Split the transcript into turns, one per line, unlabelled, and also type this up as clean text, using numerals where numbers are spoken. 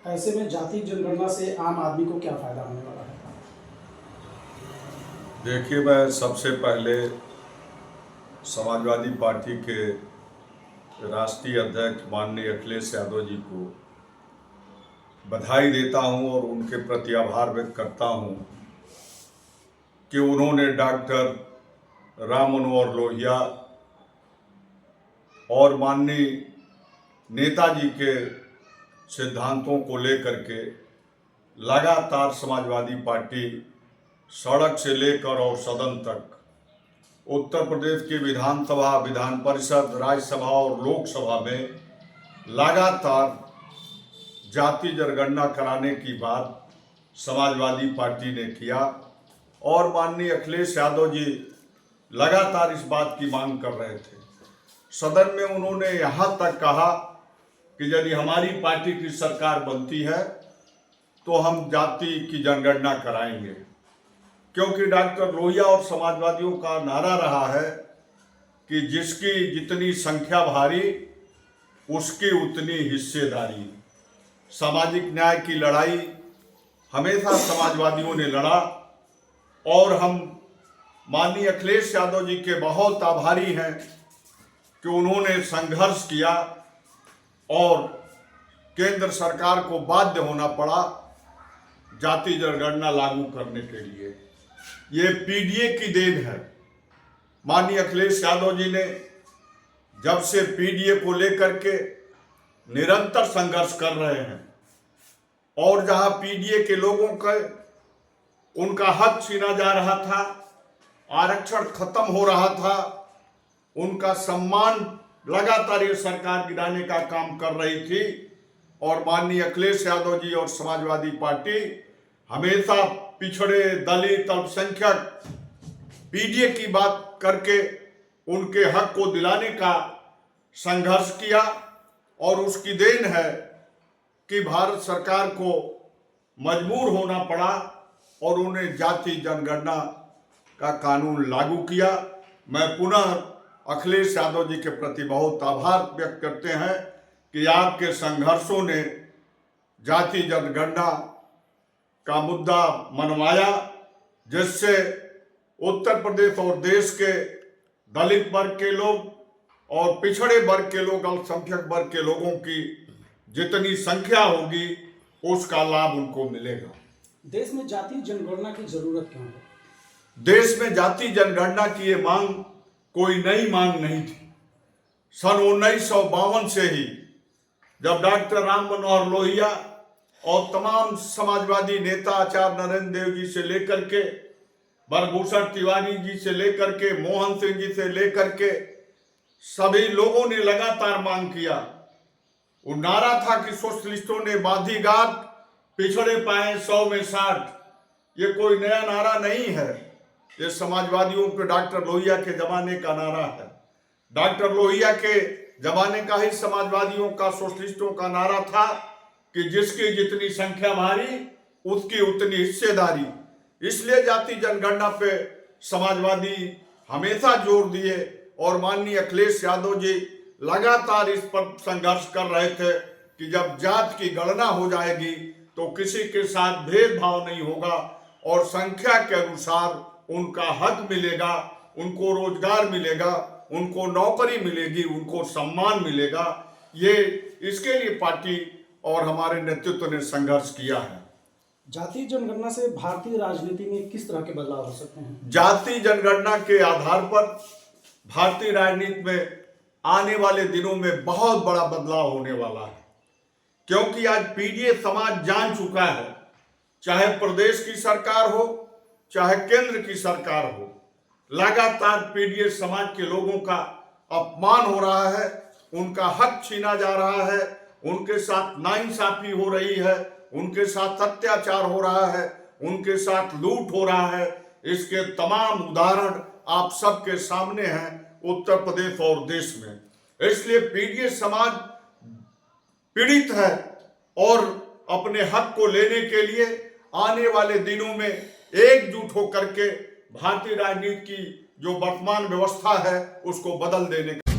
ऐसे में जाति जनगणना से आम आदमी को क्या फायदा होने वाला है?
देखिए, मैं सबसे पहले समाजवादी पार्टी के राष्ट्रीय अध्यक्ष माननीय अखिलेश यादव जी को बधाई देता हूं और उनके प्रति आभार व्यक्त करता हूं कि उन्होंने डॉक्टर राम मनोहर लोहिया और माननीय नेताजी के सिद्धांतों को लेकर के लगातार समाजवादी पार्टी सड़क से लेकर और सदन तक उत्तर प्रदेश की विधानसभा, विधान परिषद, राज्यसभा और लोकसभा में लगातार जाति जनगणना कराने की बात समाजवादी पार्टी ने किया और माननीय अखिलेश यादव जी लगातार इस बात की मांग कर रहे थे। सदन में उन्होंने यहाँ तक कहा कि यदि हमारी पार्टी की सरकार बनती है तो हम जाति की जनगणना कराएंगे, क्योंकि डॉक्टर लोहिया और समाजवादियों का नारा रहा है कि जिसकी जितनी संख्या भारी उसकी उतनी हिस्सेदारी। सामाजिक न्याय की लड़ाई हमेशा समाजवादियों ने लड़ा और हम माननीय अखिलेश यादव जी के बहुत आभारी हैं कि उन्होंने संघर्ष किया और केंद्र सरकार को बाध्य होना पड़ा जाति जनगणना लागू करने के लिए। ये पीडीए की देन है। माननीय अखिलेश यादव जी ने जब से पीडीए को लेकर के निरंतर संघर्ष कर रहे हैं और जहां पीडीए के लोगों का उनका हक छीना जा रहा था, आरक्षण खत्म हो रहा था, उनका सम्मान लगातार ये सरकार गिराने का काम कर रही थी और माननीय अखिलेश यादव जी और समाजवादी पार्टी हमेशा पिछड़े, दलित, अल्पसंख्यक पीडीए की बात करके उनके हक को दिलाने का संघर्ष किया और उसकी देन है कि भारत सरकार को मजबूर होना पड़ा और उन्हें जाति जनगणना का कानून लागू किया। मैं पुनः अखिलेश यादव जी के प्रति बहुत आभार व्यक्त करते हैं कि आपके संघर्षों ने जाति जनगणना का मुद्दा मनवाया, जिससे उत्तर प्रदेश और देश के दलित वर्ग के लोग और पिछड़े वर्ग के लोग, अल्पसंख्यक वर्ग के लोगों की जितनी संख्या होगी उसका लाभ उनको मिलेगा।
देश में जाति जनगणना की जरूरत क्यों है?
देश में जाति जनगणना की ये मांग कोई नई मांग नहीं थी। सन 1952 से ही जब डॉक्टर राम मनोहर लोहिया और तमाम समाजवादी नेता आचार्य नरेंद्र देव जी से लेकर के बरभूषण तिवारी जी से लेकर के मोहन सिंह जी से लेकर के सभी लोगों ने लगातार मांग किया। वो नारा था कि सोशलिस्टों ने बांधी गांठ, पिछड़े पाए 100 में 60। ये कोई नया नारा नहीं है, ये समाजवादियों के डॉक्टर लोहिया के जमाने का नारा है। डॉक्टर लोहिया के जमाने का ही समाजवादियों का, सोशलिस्टों का नारा था कि जिसकी जितनी संख्या भारी उसकी उतनी हिस्सेदारी। इसलिए जाति जनगणना पे समाजवादी हमेशा जोर दिए और माननीय अखिलेश यादव जी लगातार इस पर संघर्ष कर रहे थे कि जब जात की गणना हो जाएगी तो किसी के साथ भेदभाव नहीं होगा और संख्या के अनुसार उनका हक मिलेगा, उनको रोजगार मिलेगा, उनको नौकरी मिलेगी, उनको सम्मान मिलेगा। ये इसके लिए पार्टी और हमारे नेतृत्व ने संघर्ष किया है।
जाति जनगणना से भारतीय राजनीति में किस तरह के बदलाव हो सकते हैं? जाति
जनगणना के आधार पर भारतीय राजनीति में आने वाले दिनों में बहुत बड़ा बदलाव होने वाला है, क्योंकि आज पीडीए समाज जान चुका है, चाहे प्रदेश की सरकार हो चाहे केंद्र की सरकार हो, लगातार पीडीए समाज के लोगों का अपमान हो रहा है, उनका हक छीना जा रहा है, उनके साथ नाइंसाफी हो रही है, उनके साथ अत्याचार हो रहा है, उनके साथ लूट हो रहा है। इसके तमाम उदाहरण आप सबके सामने हैं उत्तर प्रदेश और देश में। इसलिए पीडीए समाज पीड़ित है और अपने हक को लेने के लिए आने वाले दिनों में एकजुट होकर के भारतीय राजनीति की जो वर्तमान व्यवस्था है उसको बदल देने का